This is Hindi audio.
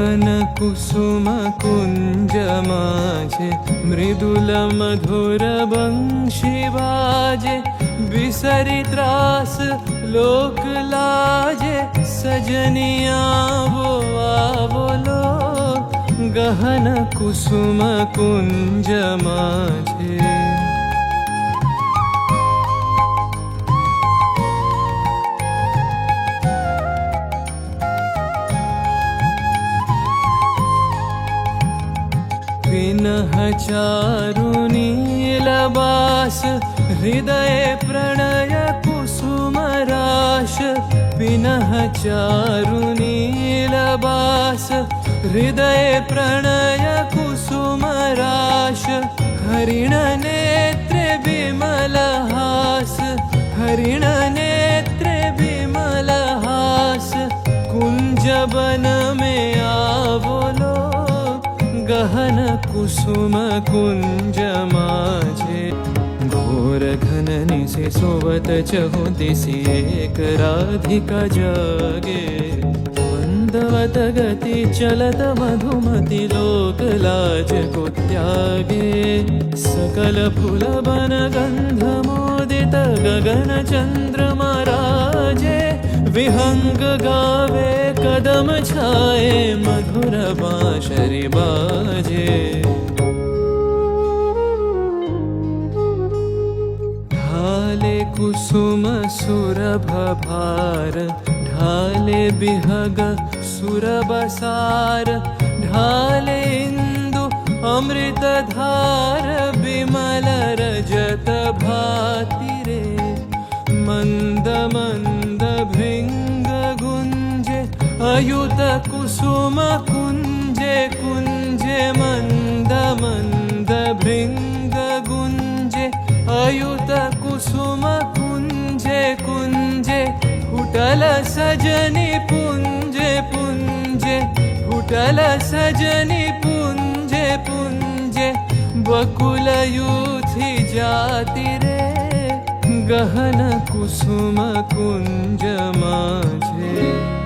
गहन कुसुम कुंज माझे मृदुल मधुर बंशी बाजे बिसरी त्रास लोक लाजे सजनिया वो आवलो गहन कुसुम कुंज माझे पिनह चारु नीलबास हृदय प्रणय कुसुम राश पिनह चारु नीलबास हृदय प्रणय कुसुम राश हरिण नेत्र विमल हास हरिण नेत्र विमल हास कुंज वन में आवलो गहन कुसुम कुंज माझे घोर घन निसे सोवत चहु दिसि एक राधिका जागे मंदवत गति चलत मधुमति लोक लाज को त्यागे सकल फूल बन गंध मोदित गगन चंद्रमा राजे विहंग गावे कदम छाए मधुर बांशरी बाजे ढाले कुसुम सुरभ भार ढाले बिहग सुरबसार ढाले इंदु अमृत धार बिमल रजत भाति रे मंद मंद भृंग गुंजे अयुत कुसुम कुंजे कुंजे मंद मंद भृंग गुंजे अयुत कुसुम कुंजे कुंजे फुटल सजनी पुंजे पुंजे फुटल सजनी पुंजे पुंजे बकुल यूथी जाति रे गहन कुसुम कुंज माझे।